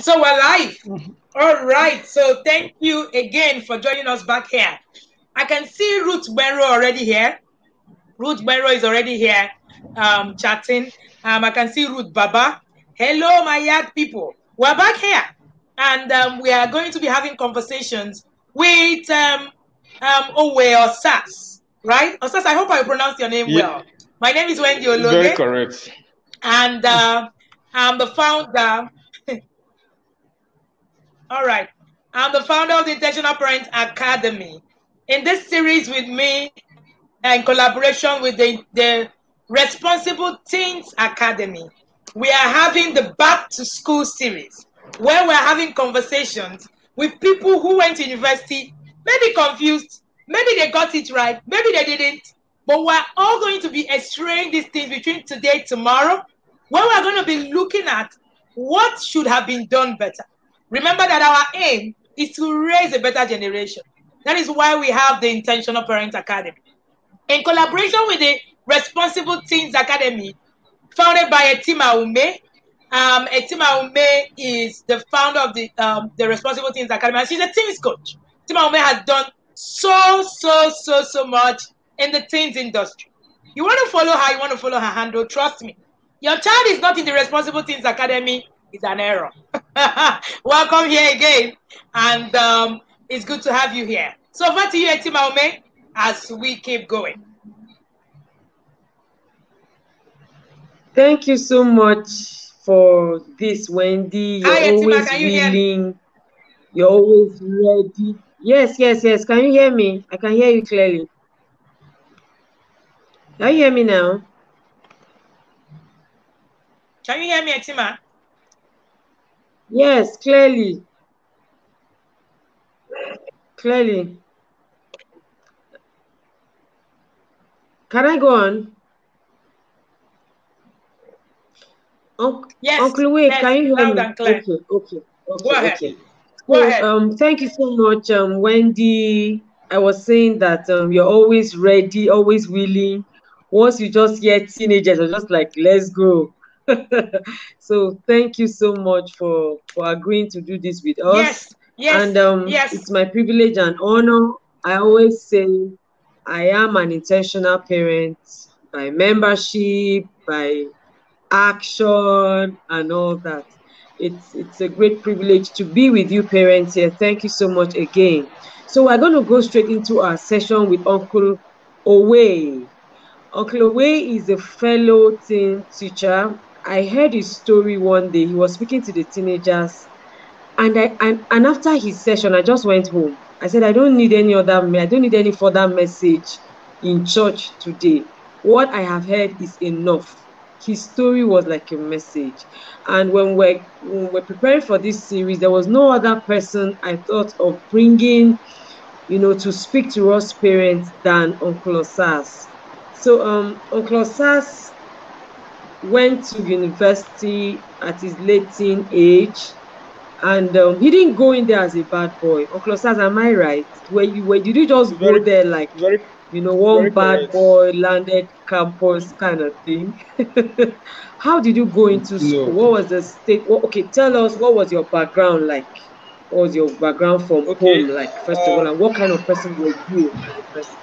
So we're live. All right. So thank you again for joining us back here. I can see Ruth Benro already here. Ruth Benro is already here chatting. I can see Ruth Baba. Hello, my yard people. We're back here. And we are going to be having conversations with Owe or Sas, right? Osas, I hope I pronounced your name well. My name is Wendy Olode. Very correct. And I'm the founder. All right. I'm the founder of the Intentional Parent Academy. In this series with me, in collaboration with the Responsible Teens Academy, we are having the Back to School series, where we're having conversations with people who went to university, maybe confused, maybe they got it right, maybe they didn't, but we're all going to be extraying these things between today and tomorrow, where we're going to be looking at what should have been done better. Remember that our aim is to raise a better generation. That is why we have the Intentional Parent Academy. In collaboration with the Responsible Teens Academy, founded by Etima Ume. Etima Ume is the founder of the Responsible Teens Academy, and she's a teens coach. Etima Ume has done so much in the teens industry. You want to follow her, you want to follow her handle, trust me. Your child is not in the Responsible Teens Academy, it's an error. Welcome here again, and it's good to have you here. So over to you, Etima Ume, as we keep going. Thank you so much for this, Wendy. You're Hi, always Etima, can you hear me? willing. You're always ready. Yes. Can you hear me? I can hear you clearly. Can you hear me now? Can you hear me, Etima? Yes, clearly. Clearly. Can I go on? Yes. Uncle Wade, can you hear loud me? And clear. Okay. Go ahead. So, Go ahead. thank you so much, Wendy. I was saying that you're always ready, always willing. Once you just hear teenagers, you're just like, let's go. So thank you so much for agreeing to do this with us. Yes. And it's my privilege and honor. I always say I am an intentional parent by membership, by action, and all that. It's a great privilege to be with you parents here. Thank you so much again. So we're going to go straight into our session with Uncle Owe. Uncle Owe is a fellow teen teacher. I heard his story one day. He was speaking to the teenagers, and after his session, I just went home. I said, I don't need any further message in church today. What I have heard is enough. His story was like a message. And when we're preparing for this series, there was no other person I thought of bringing, to speak to us parents than Uncle Osas. So Uncle Osas went to university at his late teen age, and he didn't go in there as a bad boy. Uncle Osas, am I right? Did you just go there like one bad boy landed campus kind of thing? How did you go into school? No. What was the state? Okay, tell us, what was your background like? What was your background from home like, first of all, and what kind of person were you as a person?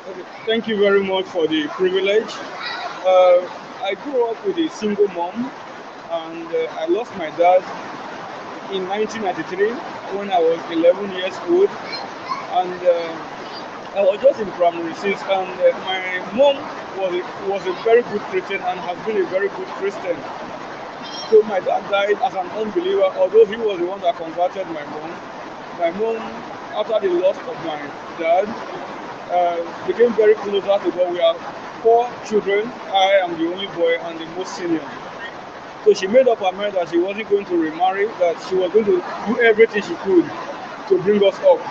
Okay, thank you very much for the privilege. I grew up with a single mom, and I lost my dad in 1993 when I was 11 years old, and I was just in primary 6, and my mom was a very good Christian and has been a very good Christian. So my dad died as an unbeliever, although he was the one that converted my mom. My mom, after the loss of my dad, became very closer to God. We are 4 children. I am the only boy and the most senior. So she made up her mind that she wasn't going to remarry, that she was going to do everything she could to bring us up.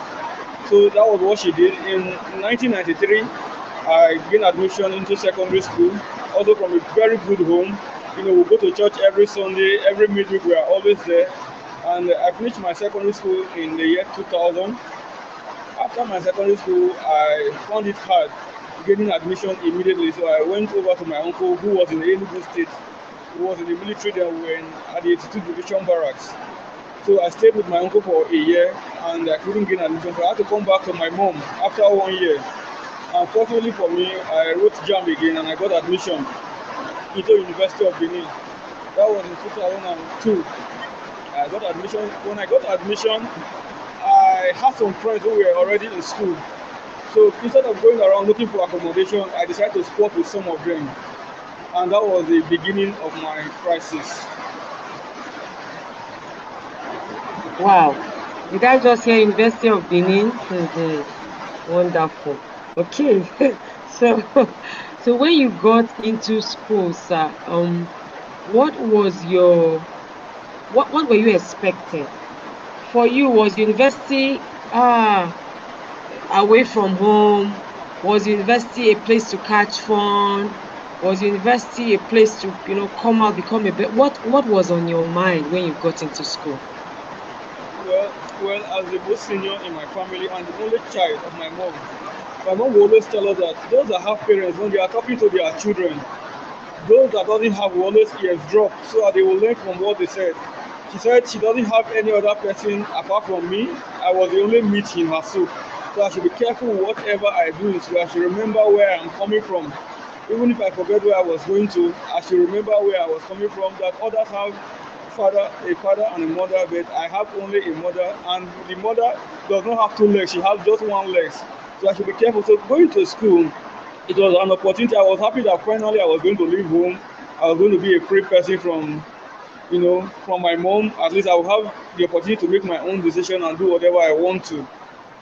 So that was what she did. In 1993, I gained admission into secondary school, also from a very good home. We go to church every Sunday, every midweek we are always there. And I finished my secondary school in the year 2000. After my secondary school, I found it hard getting admission immediately. So I went over to my uncle who was in the Enugu State. who was in the military then when at the 82 Division Barracks. So I stayed with my uncle for a year and I couldn't gain admission. So I had to come back to my mom after 1 year. Unfortunately for me, I wrote JAMB again and I got admission into University of Benin. That was in 2002. I got admission. When I got admission, I had some friends who were already in school. So instead of going around looking for accommodation, I decided to sport with some of them. And that was the beginning of my crisis. Wow. Did I just hear University of Benin? Wonderful. Okay. so so when you got into school, sir, what was your what were you expecting? For you, was university away from home? Was university a place to catch fun? Was university a place to, come out, become a better? What was on your mind when you got into school? Well, as the most senior in my family and the only child of my mom will always tell us that those that have parents, when they are talking to their children, those that doesn't have will always eavesdrop so that they will learn from what they said. She said she doesn't have any other person apart from me. I was the only meat in her soup. So I should be careful whatever I do, so I should remember where I'm coming from. Even if I forget where I was going to, I should remember where I was coming from, that others have a father and a mother, but I have only a mother, and the mother does not have two legs, she has just one leg. So I should be careful. So going to school, it was an opportunity. I was happy that finally I was going to leave home. I was going to be a free person from my mom. At least I would have the opportunity to make my own decision and do whatever I want to.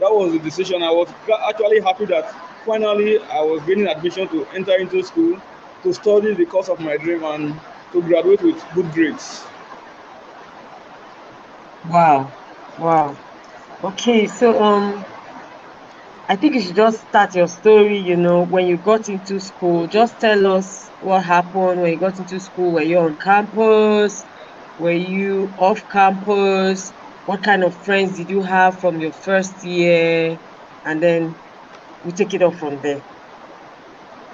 That was the decision. I was actually happy that finally I was getting admission to enter into school to study the course of my dream and to graduate with good grades. Wow. Okay, so I think you should just start your story, when you got into school. Just tell us what happened when you got into school. Were you on campus? Were you off campus? What kind of friends did you have from your first year? And then we take it off from there.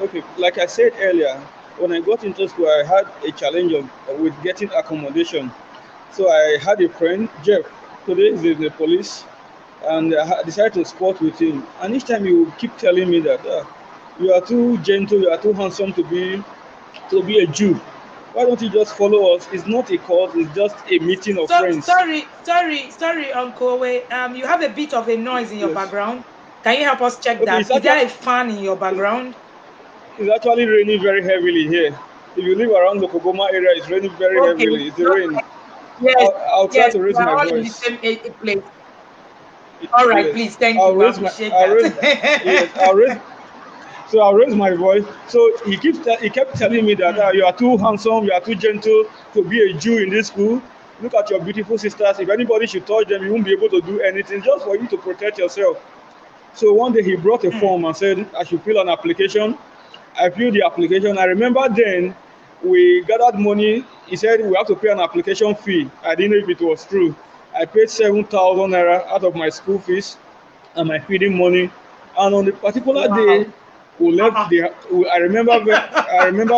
Okay, like I said earlier, when I got into school, I had a challenge with getting accommodation. So I had a friend, Jeff. Today he's in the police, and I decided to sport with him. And each time he would keep telling me that you are too gentle, you are too handsome to be a Jew. Why don't you just follow us? It's not a cult, it's just a meeting of friends. Sorry, Uncle. You have a bit of a noise in your background. Can you help us check that? Is there a fan in your background? It's actually raining very heavily here. If you live around the Kogoma area, it's raining very heavily. It's the rain. Yes, I'll try to raise my voice. In the same place. All right, please, thank you. I'll raise my voice. So he kept telling me that you are too handsome, you are too gentle to be a Jew in this school. Look at your beautiful sisters. If anybody should touch them, you won't be able to do anything, just for you to protect yourself. So one day he brought a form and said I should fill an application. I filled the application. I remember then we gathered money. He said we have to pay an application fee. I didn't know if it was true. I paid 7,000 naira out of my school fees and my feeding money. And on the particular day, we left I remember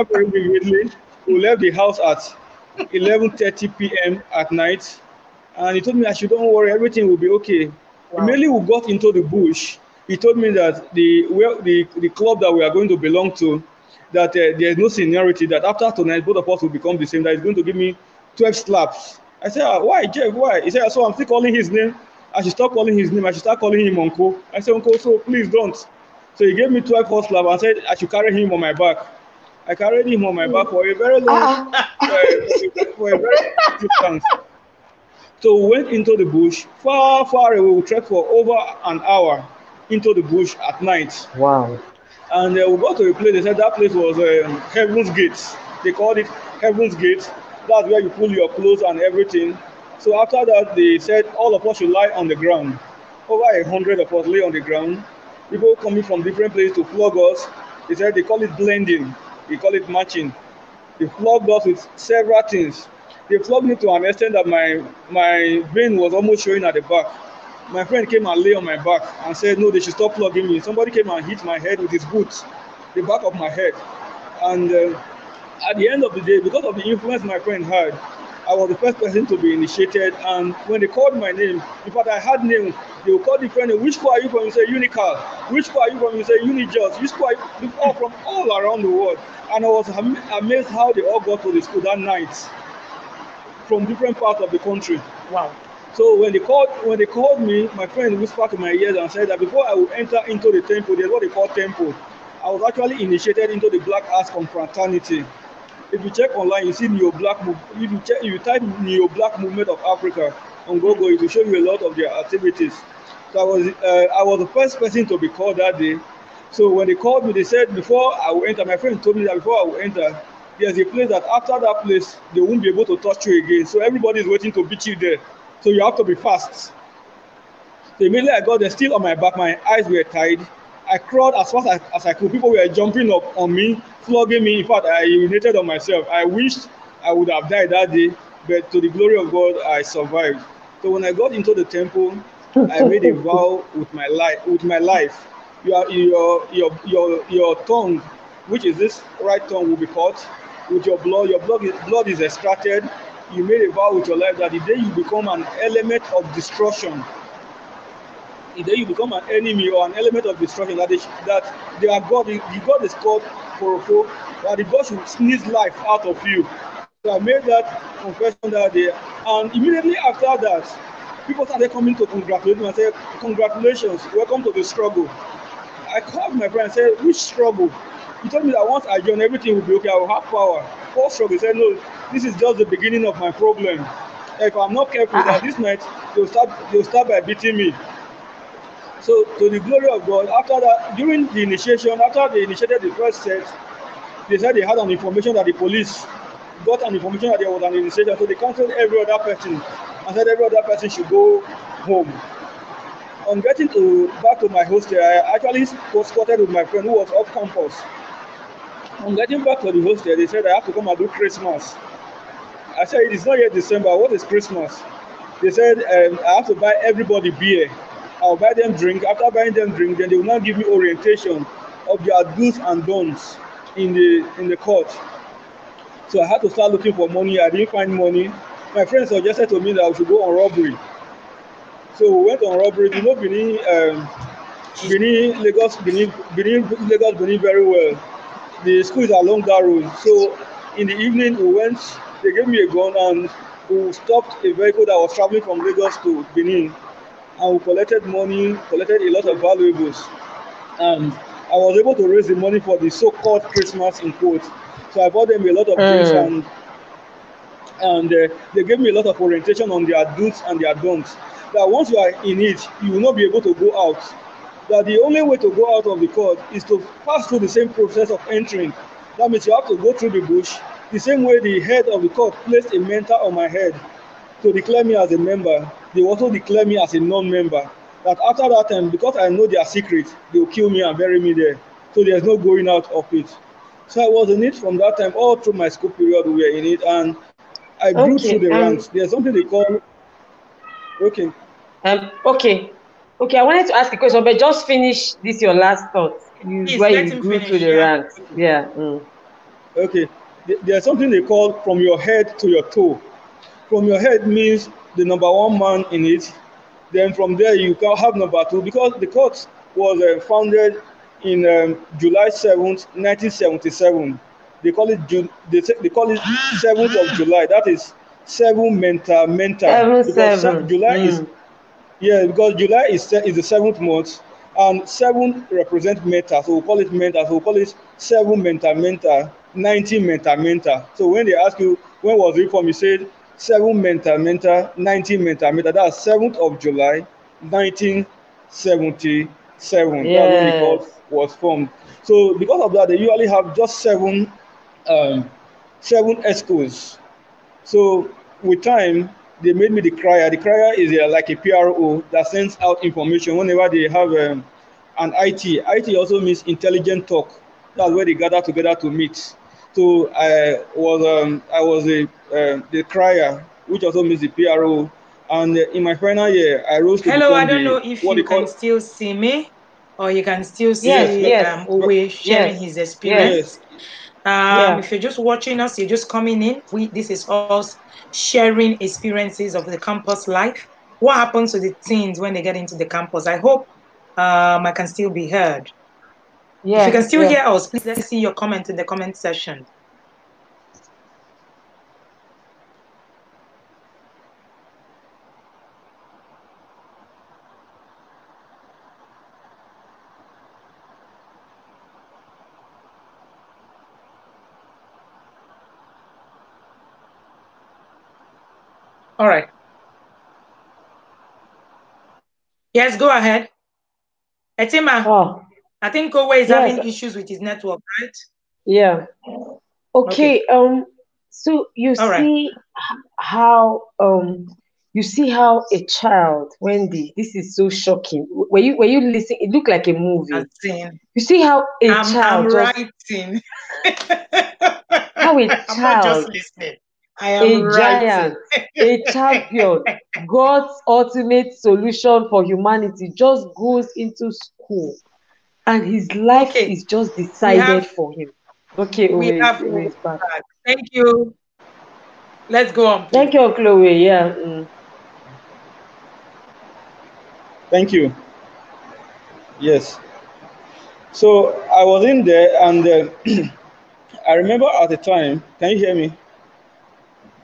very vividly. We left the house at 11:30 p.m. at night, and he told me I should don't worry, everything will be okay. Immediately we got into the bush. He told me that the club that we are going to belong to, that there is no seniority, that after tonight both of us will become the same, that he's going to give me 12 slaps. I said, why, Jeff, why? He said, so I'm still calling his name. I should stop calling his name. I should start calling him Uncle. I said, Uncle, so please don't. So he gave me 12 hot slaps and said I should carry him on my back. I carried him on my back for a very long for a very distance. So we went into the bush, far away. We trekked for over an hour into the bush at night. Wow. And we got to a place, they said that place was Heaven's Gate. They called it Heaven's Gate. That's where you pull your clothes and everything. So after that, they said all of us should lie on the ground. Over 100 of us lay on the ground. People coming from different places to flog us. They said they call it blending. They call it matching. They flogged us with several things. They flogged me to an extent that my vein was almost showing at the back. My friend came and lay on my back and said, no, they should stop flogging me. Somebody came and hit my head with his boot, the back of my head. And at the end of the day, because of the influence my friend had, I was the first person to be initiated. And when they called my name, in fact, I had name. They would call the friend, which school are you from? You say Unical. Which school are you from? You say Unijust. Which school are you all from? All around the world. And I was amazed how they all got to the school that night from different parts of the country. Wow. So when they called me, my friend whispered to my ears and said that before I would enter into the temple, there's what they call temple. I was actually initiated into the Black Arts Confraternity. If you check online, you see Neo Black. If you type Neo Black Movement of Africa on Google, it will show you a lot of their activities. So I was the first person to be called that day. So when they called me, they said before I will enter, my friend told me that before I will enter, there's a place that after that place, they won't be able to touch you again. So everybody is waiting to beat you there. So you have to be fast. So immediately I got there, still on my back, my eyes were tied. I crawled as fast as I could. People were jumping up on me, flogging me. In fact, I urinated on myself. I wished I would have died that day, but to the glory of God, I survived. So when I got into the temple, I made a vow with my life. Your tongue, which is this right tongue, will be cut with your blood. Your blood is extracted. You made a vow with your life that the day you become an element of destruction, the day you become an enemy or an element of destruction, that they are God. The God is called Korofo, that the God should sneeze life out of you. So I made that confession that day, and immediately after that, people started coming to congratulate me and say, "Congratulations, welcome to the struggle." I called my friend and said, "Which struggle?" He told me that once I join, everything will be okay. I will have power. What struggle? He said, "No, this is just the beginning of my problem. If I'm not careful, that this night they'll start by beating me." So to the glory of God, after that, during the initiation, after they initiated the first set, they said they had an information that the police got an information that there was an initiation. So they canceled every other person and said every other person should go home. On getting back to my hostel, I actually was spotted with my friend who was off campus. On getting back to the hostel, they said I have to come and do Christmas. I said, "It's not yet December. What is Christmas?" They said, "I have to buy everybody beer. I'll buy them drink. After buying them drink, then they will now give me orientation of their do's and don'ts in the court." So I had to start looking for money. I didn't find money. My friend suggested to me that I should go on robbery. So we went on robbery. You know Lagos Benin very well. The school is along that road. So in the evening we went. They gave me a gun and we stopped a vehicle that was traveling from Lagos to Benin. And we collected money, collected a lot of valuables. And I was able to raise the money for the so-called Christmas in quotes. So I bought them a lot of drinks and they gave me a lot of orientation on their do's and their don'ts. That once you are in it, you will not be able to go out. That the only way to go out of the court is to pass through the same process of entering. That means you have to go through the bush. The same way the head of the court placed a mentor on my head to declare me as a member, they also declare me as a non-member. That after that time, because I know their secret, they will kill me and bury me there. So there's no going out of it. So I was in it from that time, all through my school period, we were in it, and I grew through the ranks. There's something they call, okay. Okay, I wanted to ask a question, but just finish this your last thought. Where you grew through the ranks. Yeah. Okay, there's something they call from your head to your toe. From your head means the number one man in it. Then from there you can have number two, because the court was founded in July 7th, 1977. They call it 7th of July. That is 7 mental. Because July is because July is the 7th month, and 7 represent mental. So we call it mental. So we call it 7 mental, 19 mental. So when they ask you when was it from, you said 7 mental, 19 mental. That's 7th of July, 1977. Yes. That's when the court was formed. So because of that, they usually have just 7 ESCOs. So with time, they made me the crier. The crier is like a PRO that sends out information whenever they have an IT. IT also means intelligent talk. That's where they gather together to meet. So I was the crier, which also means the PRO. And in my final year, I rose to Hello, I don't know if you can still see me, or you can still see Owe sharing his experience. Yes. If you're just watching us, you're just coming in. This is us sharing experiences of the campus life. What happens to the teens when they get into the campus? I hope I can still be heard. If you can still hear us, please let's see your comment in the comment section. All right. Yes, go ahead. Etima, I think Kowe is having issues with his network, right? Yeah. Okay. So you see how a child, Wendy, this is so shocking. Were you listening? It looked like a movie. You see how a child I'm writing. How a child, I'm not just listening. I am a giant, a champion, God's ultimate solution for humanity just goes into school and his life is just decided for him. Okay, we have Owe back. Thank you. Let's go on, please. Thank you, Chloe. Yeah. Thank you. Yes. So I was in there, and I remember at the time. Can you hear me?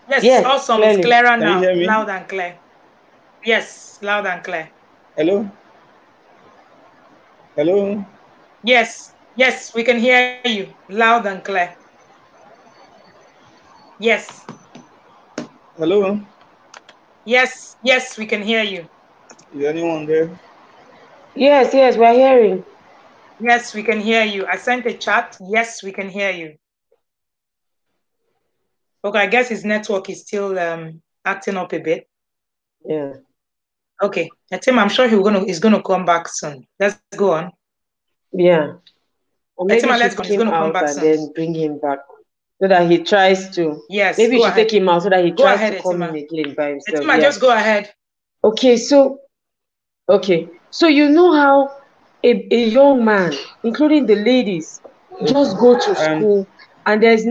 Yes, awesome. Clearly. It's clearer now. Can you hear me? Loud and clear. Yes, loud and clear. Hello? Hello? Yes, we can hear you. Loud and clear. Yes. Hello? Yes, we can hear you. Is anyone there? Yes, we're hearing. Yes, we can hear you. I sent a chat. Yes, we can hear you. Okay, I guess his network is still acting up a bit. Yeah. Okay, Tim, I'm sure he's gonna come back soon. Let's go on. Yeah. Or maybe let's go. He's gonna come back soon. Then bring him back so that he tries to. Yes. Maybe you should take him out so that he tries to come in again by himself. Etima, just go ahead. Okay, so you know how a young man, including the ladies, just go to school and there's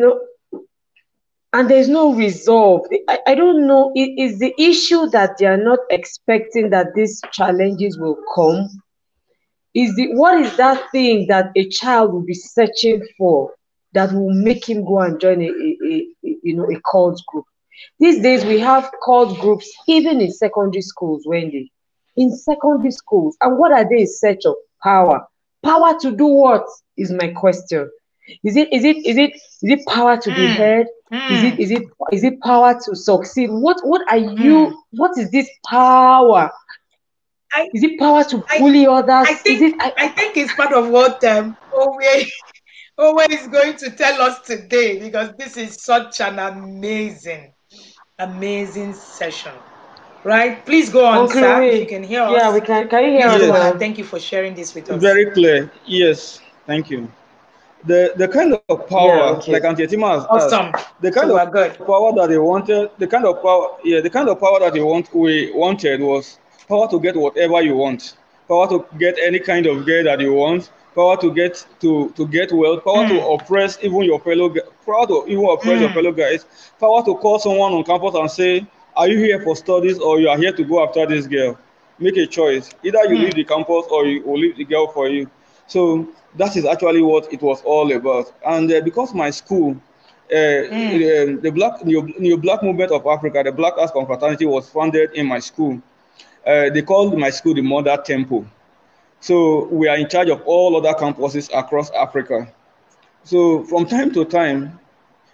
no resolve. I don't know. Is the issue that they are not expecting that these challenges will come? What is that thing that a child will be searching for that will make him go and join a cult group? These days we have cult groups even in secondary schools, Wendy. In secondary schools. And what are they in search of? Power. Power to do what is my question. Is it power to be heard? Is it power to succeed? What are you? What is this power? Is it power to bully others? I think it's part of what Owe is going to tell us today, because this is such an amazing session. Right? Please go on, sir, if you can hear us. Yeah, we can. Can you hear us? Yes. Thank you for sharing this with us. Very clear. Yes. Thank you. The kind of power, like Auntie Etima has asked, the kind of power that they wanted, the kind of power that we wanted was power to get whatever you want, power to get any kind of girl that you want, power to get wealth, power to oppress even your fellow, your fellow guys, power to call someone on campus and say, are you here for studies or you are here to go after this girl? Make a choice. Either you leave the campus or you will leave the girl for you. So that is actually what it was all about. And because my school, the New Black Movement of Africa, the Black Arts Confraternity, was founded in my school. They called my school the Mother Temple. So we are in charge of all other campuses across Africa. So from time to time,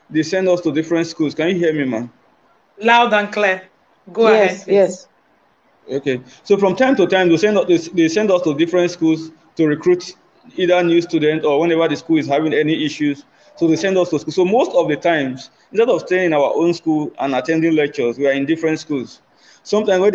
they send us to different schools. Can you hear me, man? Loud and clear. Go ahead, please. Yes. Okay. So from time to time, they send us to different schools to recruit either new students or whenever the school is having any issues. So they send us to school. So most of the times, instead of staying in our own school and attending lectures, we are in different schools. Sometimes when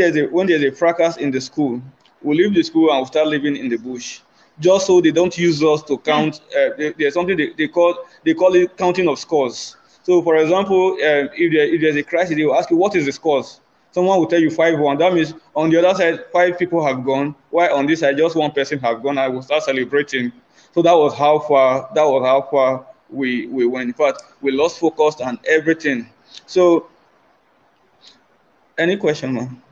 there's a fracas in the school, we leave the school and we start living in the bush, just so they don't use us to count. There's something they call it counting of scores. So for example, if there's a crisis, they will ask you, what is the scores? Someone will tell you 5-1. That means on the other side, 5 people have gone. While on this side, just 1 person has gone. I will start celebrating. So that was how far we went. In fact, we lost focus and everything. So, any question, ma'am?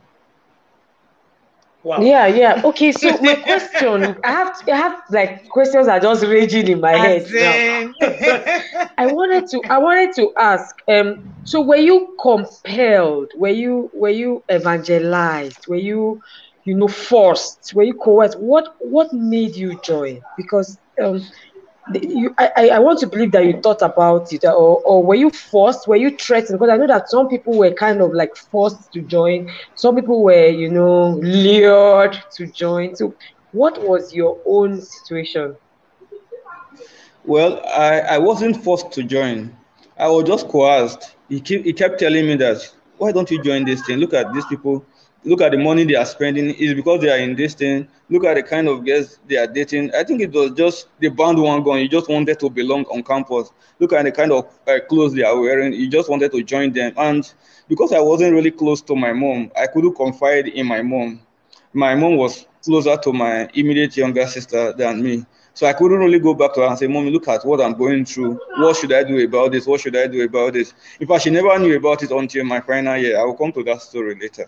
Wow. Yeah. Okay, so my question, I have like questions are just raging in my head now. I wanted to ask, so were you compelled? Were you evangelized? Were you, forced? Were you coerced? What made you join? Because I want to believe that you thought about it, or were you forced? Were you threatened? Because I know that some people were kind of like forced to join. Some people were, lured to join. So, what was your own situation? Well, I wasn't forced to join. I was just coerced. He kept telling me that, why don't you join this thing? Look at these people. Look at the money they are spending. It's because they are in this thing. Look at the kind of girls they are dating. I think it was just the band one gun. You just wanted to belong on campus. Look at the kind of clothes they are wearing. You just wanted to join them. And because I wasn't really close to my mom, I couldn't confide in my mom. My mom was closer to my immediate younger sister than me. So I couldn't really go back to her and say, Mommy, look at what I'm going through. What should I do about this? What should I do about this? In fact, she never knew about it until my final year. I will come to that story later.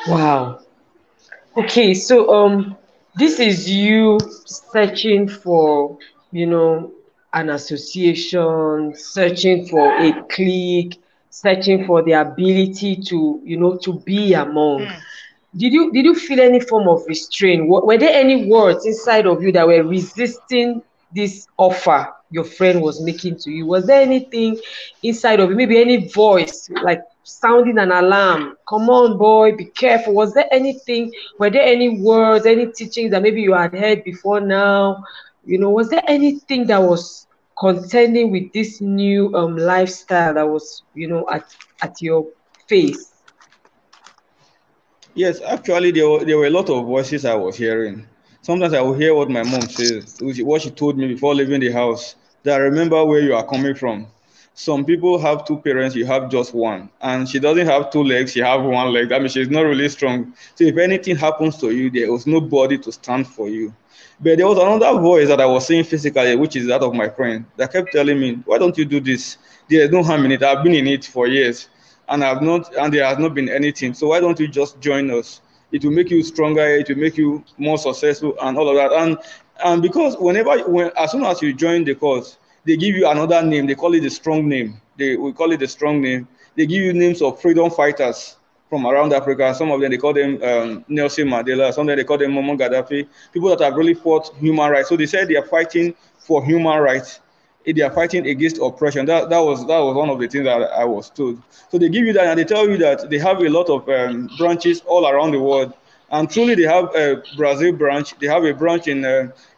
Wow. Okay, so this is you searching for, an association, searching for a clique, searching for the ability to, to be among. Did you feel any form of restraint? Were there any words inside of you that were resisting this offer your friend was making to you? Was there anything inside of you, maybe any voice like sounding an alarm? Come on, boy, be careful. Was there anything? Were there any words, any teachings that maybe you had heard before now? Was there anything that was contending with this new lifestyle that was, at your face? Yes, actually, there were a lot of voices I was hearing. Sometimes I will hear what my mom says, what she told me before leaving the house, that I remember where you are coming from. Some people have two parents, you have just one. And she doesn't have two legs, she have one leg. That means she's not really strong. So if anything happens to you, there was nobody to stand for you. But there was another voice that I was seeing physically, which is that of my friend, that kept telling me, why don't you do this? There's no harm in it. I've been in it for years and there has not been anything. So why don't you just join us? It will make you stronger, it will make you more successful and all of that. And because as soon as you join the course, they give you another name. They call it the strong name. We call it the strong name. They give you names of freedom fighters from around Africa. Some of them, they call them Nelson Mandela. Some of them, they call them Muammar Gaddafi. People that have really fought human rights. So they said they are fighting for human rights. They are fighting against oppression. That was one of the things that I was told. So they give you that, and they tell you that they have a lot of branches all around the world. And truly, they have a Brazil branch. They have a branch in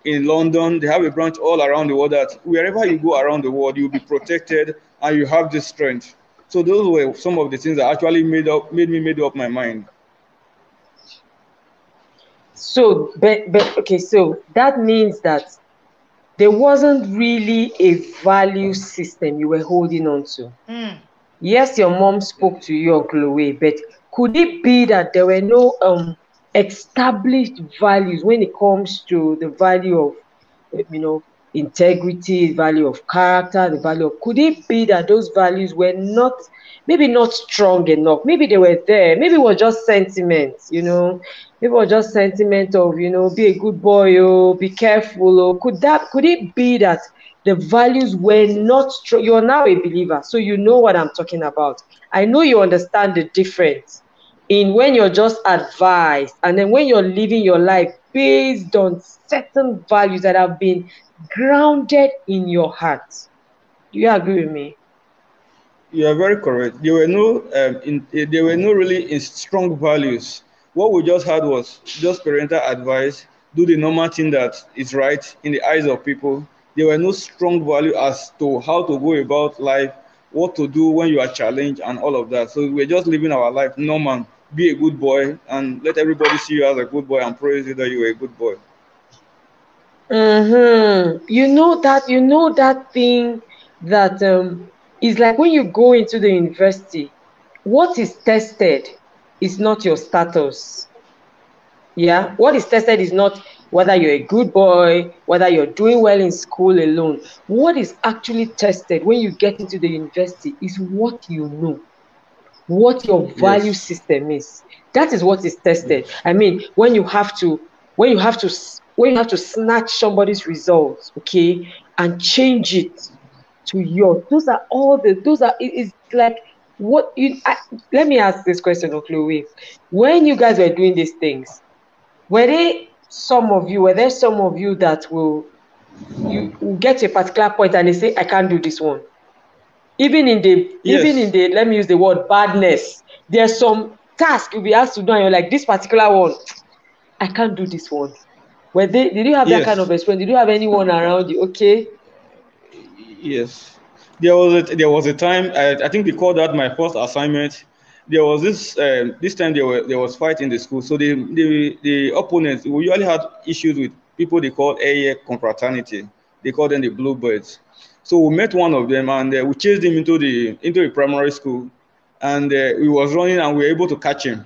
London. They have a branch all around the world. That wherever you go around the world, you'll be protected and you have this strength. So those were some of the things that actually made me made up my mind. So, but okay, so that means that there wasn't really a value system you were holding on to. Yes, your mom spoke to you, Chloe, but could it be that there were no established values when it comes to the value of, integrity, value of character, the value of, could it be that those values were maybe not strong enough? Maybe they were there. Maybe it was just sentiment, maybe it was just sentiment of, be a good boy, be careful. Could it be that the values were not strong? You're now a believer, so you know what I'm talking about. I know you understand the difference in when you're just advised and then when you're living your life based on certain values that have been grounded in your heart. Do you agree with me? You are very correct. There were no really strong values. What we just had was just parental advice, do the normal thing that is right in the eyes of people. There were no strong value as to how to go about life, what to do when you are challenged and all of that. So we're just living our life normal. Be a good boy and let everybody see you as a good boy and praise you that you are a good boy. You know that thing that is like when you go into the university, what is tested is not your status. Yeah, what is tested is not whether you're a good boy, whether you're doing well in school alone. What is actually tested when you get into the university is what you know, what your value Yes. system is. That is what is tested. Yes. I mean, when you have to snatch somebody's results, okay, and change it to yours. It's like what you let me ask this question of Chloe. When you guys were doing these things, were there some of you that will get to a particular point and they say, I can't do this one? Even in Yes. the let me use the word badness, there's some task you'll be asked to do and you're like, this particular one, I can't do this one. Did you have that kind of Yes. experience? Did you have anyone around you? Okay. Yes. There was a time, I think they called that my first assignment. There was this time there was fight in the school. So the opponents, we usually had issues with people they call air confraternity. They call them the bluebirds. So we met one of them and we chased him into the primary school, and he was running and we were able to catch him.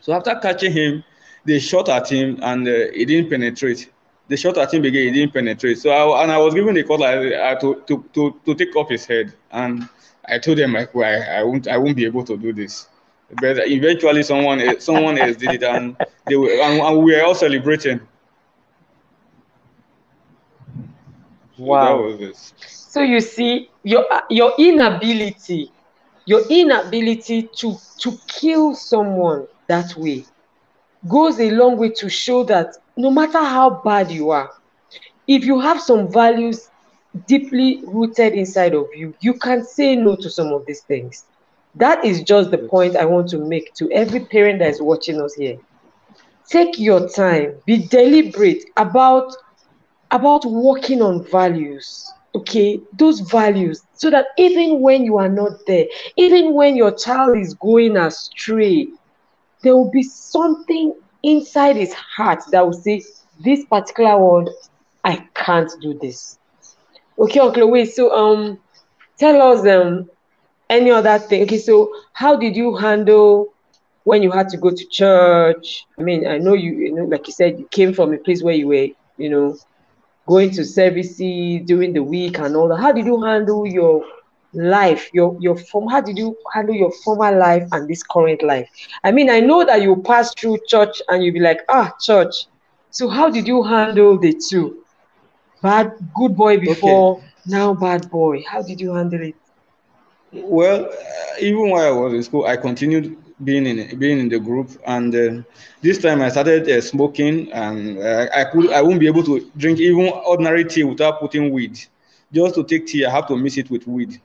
So after catching him, they shot at him and he didn't penetrate. They shot at him again, he didn't penetrate. So I was given the call to take off his head, and I told them like, well, I won't be able to do this. But eventually, someone else did it, and and we were all celebrating. So that Wow. was it. So you see, your inability to kill someone that way goes a long way to show that no matter how bad you are, if you have some values deeply rooted inside of you, you can say no to some of these things. That is just the point I want to make to every parent that is watching us here. Take your time, be deliberate about working on values, okay, those values, so that even when you are not there, even when your child is going astray, there will be something inside his heart that will say, this particular one, I can't do this. Okay, Uncle Louis, so tell us any other thing. Okay, so how did you handle when you had to go to church? I mean, I know you know, like you said, you came from a place where you were, going to services during the week and all that. How did you handle your life, how did you handle your former life and this current life? I mean, I know that you pass through church and you'll be like, church. So how did you handle the two? Good boy Okay. before, now bad boy. How did you handle it? Well, even while I was in school, I continued being in the group, and this time I started smoking, and I won't be able to drink even ordinary tea without putting weed. Just to take tea, I have to mix it with weed.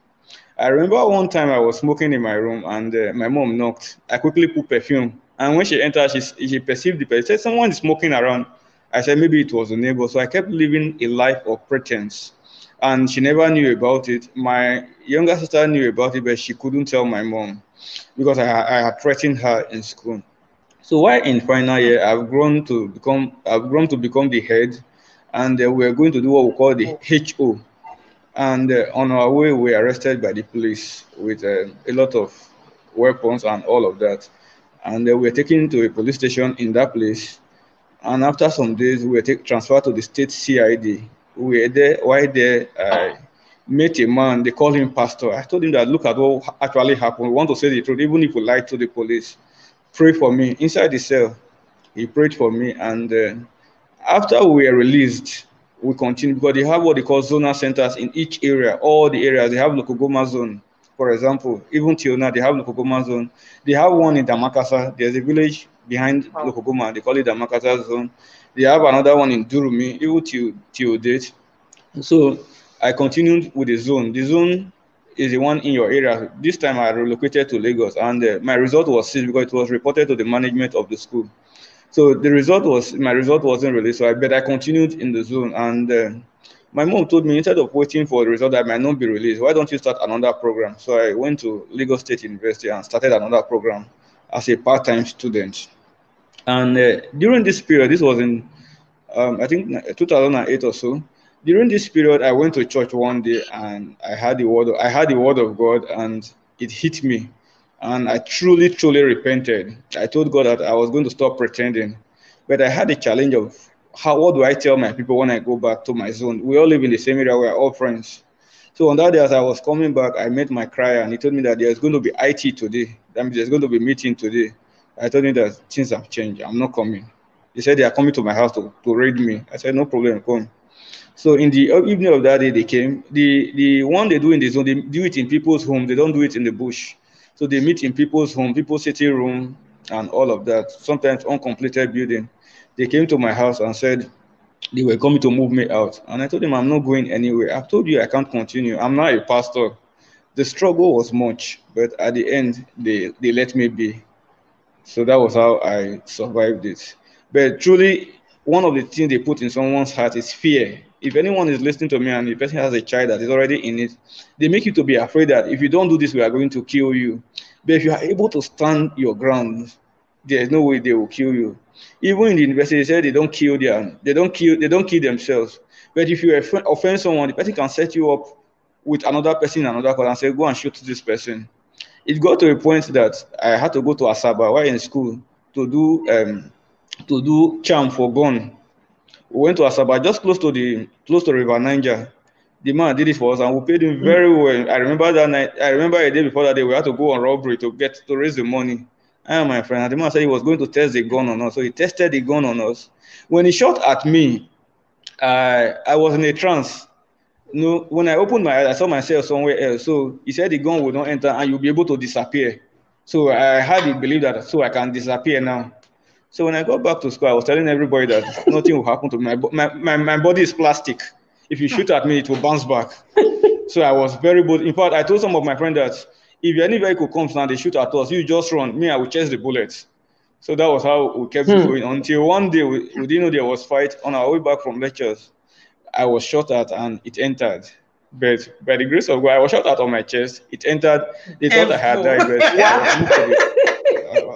I remember one time I was smoking in my room, and my mom knocked. I quickly put perfume, and when she entered, she perceived the person. Said someone is smoking around. I said maybe it was a neighbor. So I kept living a life of pretense, and she never knew about it. My younger sister knew about it, but she couldn't tell my mom because I had threatened her in school. So while in final year, I've grown to become the head, and we're going to do what we call the HO. And on our way, we were arrested by the police with a lot of weapons and all of that. And we were taken to a police station in that place. And after some days, we were transferred to the state CID. We were there. While there, I met a man. They call him Pastor. I told him that look at what actually happened. We want to say the truth, even if we lied to the police. Pray for me. Inside the cell, he prayed for me. And after we were released, we continued because they have what they call zonal centers in each area. All the areas, they have Lokogoma zone. For example, even till now, they have Lokogoma zone. They have one in Damakasa. There's a village behind Lokogoma. They call it Damakasa zone. They have another one in Durumi, even till date. So I continued with the zone. The zone is the one in your area. This time I relocated to Lagos, and my result was seized because it was reported to the management of the school. So my result wasn't released. So I continued in the zone, and my mom told me instead of waiting for the result that might not be released, why don't you start another program? So I went to Lagos State University and started another program as a part-time student. And during this period, this was in I think 2008 or so. During this period, I went to church one day and I had the word of God, and it hit me. And I truly, truly repented. I told God that I was going to stop pretending. But I had a challenge of what do I tell my people when I go back to my zone? We all live in the same area. We're all friends. So on that day, as I was coming back, I met my crier, and he told me that there's going to be IT today. That means there's going to be meeting today. I told him that things have changed. I'm not coming. He said they are coming to my house to raid me. I said, no problem, come. So in the evening of that day, they came. The one they do in the zone, they do it in people's home. They don't do it in the bush. So they meet in people's home, people's sitting room, and all of that. Sometimes uncompleted building. They came to my house and said they were coming to move me out. And I told them I'm not going anywhere. I've told you I can't continue. I'm not a pastor. The struggle was much, but at the end, they let me be. So that was how I survived it. But truly, one of the things they put in someone's heart is fear. If anyone is listening to me and the person has a child that is already in it, they make you to be afraid that if you don't do this, we are going to kill you. But if you are able to stand your ground, there is no way they will kill you. Even in the university, they said they don't kill themselves. But if you offend someone, the person can set you up with another person in another class and say, go and shoot this person. It got to a point that I had to go to Asaba while in school to do charm for gun. We went to Asaba, just close to River Niger. The man did it for us, and we paid him very well. I remember that night. I remember a day before that day, we had to go on robbery to raise the money. I and my friend, and the man said he was going to test the gun on us, so he tested the gun on us. When he shot at me, I was in a trance. When I opened my eyes, I saw myself somewhere else. So he said the gun would not enter, and you'll be able to disappear. So I had to believe that, so I can disappear now. So when I got back to school, I was telling everybody that nothing will happen to me. My body is plastic. If you shoot at me, it will bounce back. So I was very bold. In fact, I told some of my friends that if any vehicle comes now, they shoot at us, you just run. Me, I will chase the bullets. So that was how we kept going until one day we didn't know there was fight. On our way back from lectures, I was shot at and it entered. But by the grace of God, I was shot at on my chest. It entered. They thought I had died, but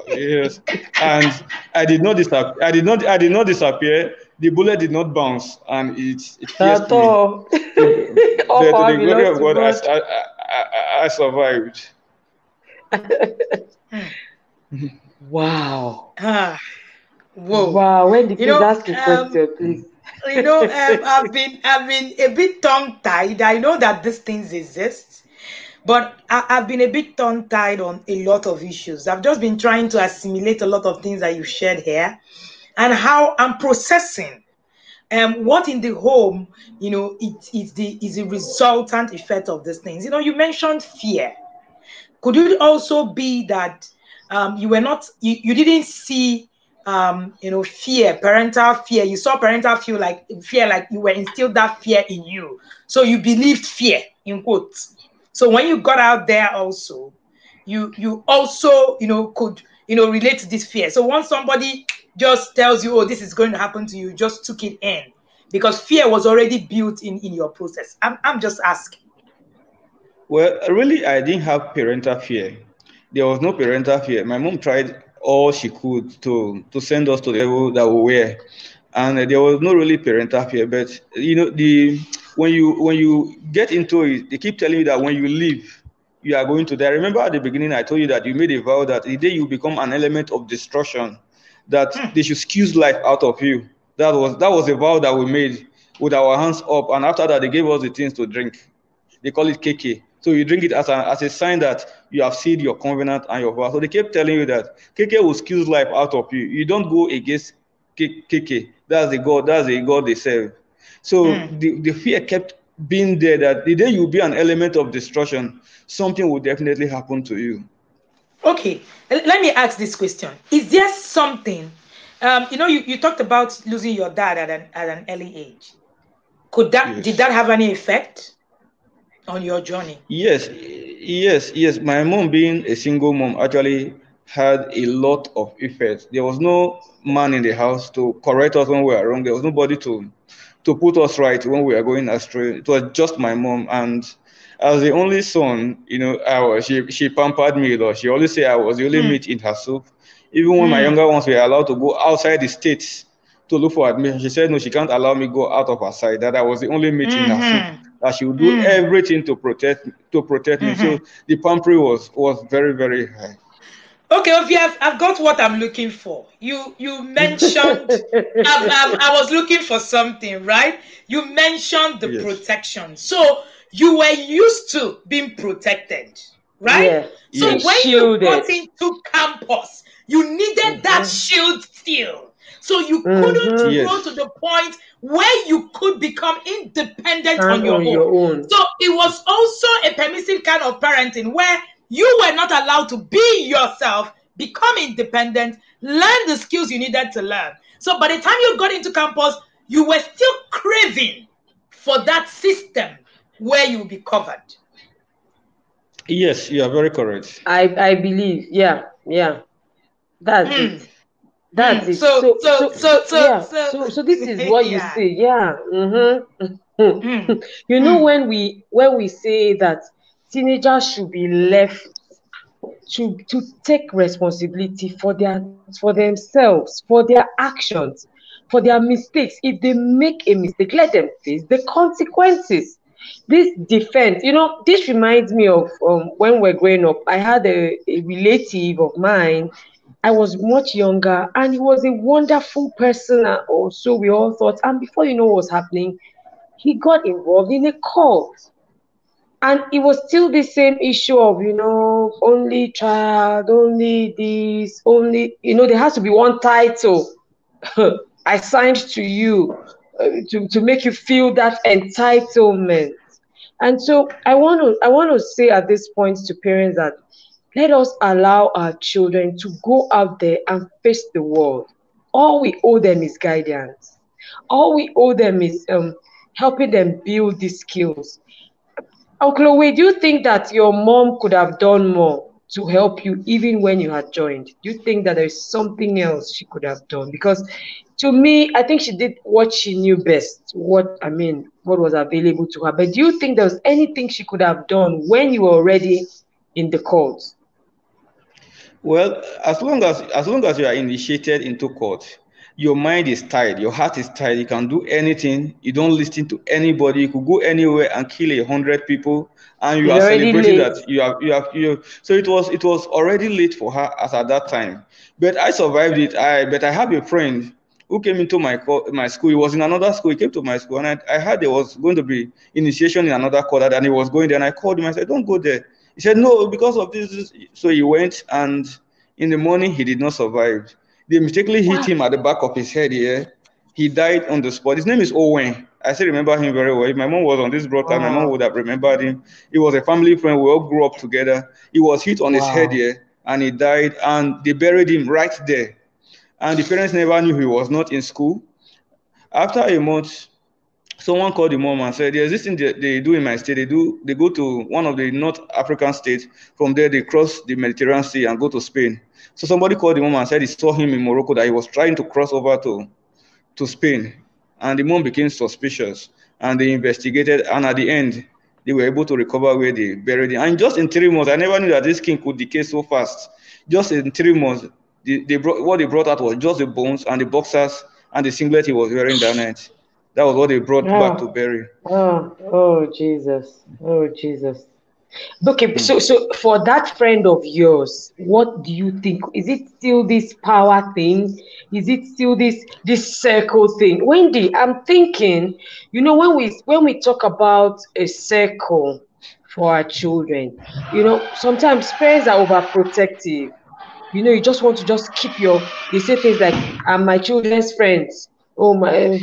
yes. And I did not disappear. I did not disappear. The bullet did not bounce, and it pierced me. So, but to the glory of God, I survived. Wow. Whoa. Wow. When did you ask a question, please? I've been a bit tongue-tied. I know that these things exist, but I've been a bit tongue-tied on a lot of issues. I've just been trying to assimilate a lot of things that you've shared here, and how I'm processing. What in the home, it is the resultant effect of these things. You mentioned fear. Could it also be that you were not, you didn't see, fear, parental fear? You saw parental fear like you were instilled that fear in you. So you believed fear, in quotes. So when you got out there also, you also, could, relate to this fear. So once somebody just tells you, oh, this is going to happen to you, just took it in because fear was already built in your process. I'm just asking. Well, really, I didn't have parental fear. There was no parental fear. My mom tried all she could to send us to the level that we were, and there was no really parental fear. But when you get into it, they keep telling you that when you leave, you are going to die. Remember at the beginning, I told you that you made a vow that the day you become an element of destruction, that they should squeeze life out of you. That was a vow that we made with our hands up, and after that, they gave us the things to drink. They call it keke. So you drink it as a sign that you have sealed your covenant and your vow. So they kept telling you that keke will squeeze life out of you. You don't go against keke. That's a God they serve. So the fear kept being there that the day you be an element of destruction, something will definitely happen to you. Okay, let me ask this question. Is there something, you talked about losing your dad at an early age. Did that have any effect on your journey? Yes. My mom, being a single mom, actually had a lot of effect. There was no man in the house to correct us when we were wrong. There was nobody to put us right when we were going astray. It was just my mom. And as the only son, she pampered me a lot. She always said I was the only meat in her soup. Even when my younger ones were allowed to go outside the states to look for admission, she said no, she can't allow me go out of her side, that I was the only meat in her soup, that she would do everything to protect me. So the pampering was very, very high. Okay, I've got what I'm looking for. You mentioned I was looking for something, right? You mentioned the Yes. protection. So you were used to being protected, right? Yeah. So Be Yes. when you shielded. got into campus, you needed that Mm-hmm. shield still. So you couldn't Mm-hmm. grow to Yes. the point where you could become independent on Stand your on own. your own. So it was also a permissive kind of parenting where you were not allowed to be yourself, become independent, learn the skills you needed to learn. So by the time you got into campus, you were still craving for that system where you'll be covered. Yes, you are very correct. I believe. Yeah. Yeah. That's Hmm. it. That's Hmm. it. So this is what you Yeah. say. Yeah. Mm-hmm. Hmm. You know, Hmm. when we say that teenagers should be left to take responsibility for themselves, for their actions, for their mistakes. If they make a mistake, let them face the consequences. This defense, this reminds me of when we're growing up. I had a relative of mine. I was much younger, and he was a wonderful person, or so we all thought. And before you know what was happening, he got involved in a cult. And it was still the same issue of, only child, only this, only, there has to be one title assigned to you, to make you feel that entitlement. And so I want to say at this point to parents that let us allow our children to go out there and face the world. All we owe them is guidance. All we owe them is helping them build these skills. Uncle Owe, do you think that your mom could have done more to help you even when you had joined? Do you think that there's something else she could have done? Because to me, I think she did what she knew best, what was available to her. But do you think there was anything she could have done when you were already in the cult? Well, as long as you are initiated into court, your mind is tied, your heart is tied. You can do anything. You don't listen to anybody. You could go anywhere and kill 100 people, and you It's are already celebrating late. that you. So it was already late for her as at that time. But I survived it. I have a friend who came into my school. He was in another school. He came to my school, and I heard there was going to be initiation in another quarter, and he was going there. And I called him. I said, "Don't go there." He said, "No, because of this." So he went, and in the morning, he did not survive. They mistakenly hit What? him at the back of his head here. He died on the spot. His name is Owen. I still remember him very well. If my mom was on this broadcast, my mom Wow. would have remembered him. He was a family friend. We all grew up together. He was hit on his head Wow. here, and he died, and they buried him right there. And the parents never knew he was not in school. After a month, someone called the mom and said, "There's this thing they do in my state. They go to one of the North African states. From there, they cross the Mediterranean Sea and go to Spain." So somebody called the mom and said he saw him in Morocco, that he was trying to cross over to Spain. And the mom became suspicious, and they investigated, and at the end, they were able to recover where they buried him. And just in 3 months, I never knew that this king could decay so fast. Just in 3 months, what they brought out was just the bones and the boxers and the singlet he was wearing that night. That was what they brought back to Oh, bury. oh, Jesus. Oh, Jesus. Okay, Hmm. so for that friend of yours, what do you think? Is it still this power thing? Is it still this circle thing? Wendy, I'm thinking, when we talk about a circle for our children, sometimes parents are overprotective. You just want to just keep they say things like, I'm my children's friends. Oh my,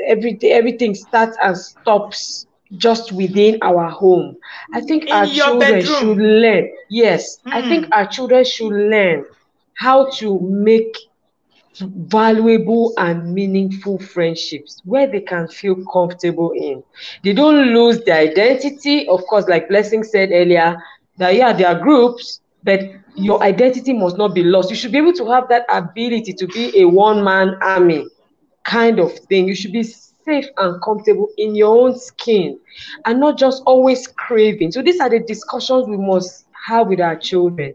everything starts and stops just within our home. I think In our your children should bedroom. learn. Yes, I think Hmm. our children should learn how to make valuable and meaningful friendships where they can feel comfortable in. They don't lose their identity. Of course, like Blessing said earlier, that yeah, there are groups, but your identity must not be lost. You should be able to have that ability to be a one-man army kind of thing. You should be safe and comfortable in your own skin and not just always craving. So these are the discussions we must have with our children.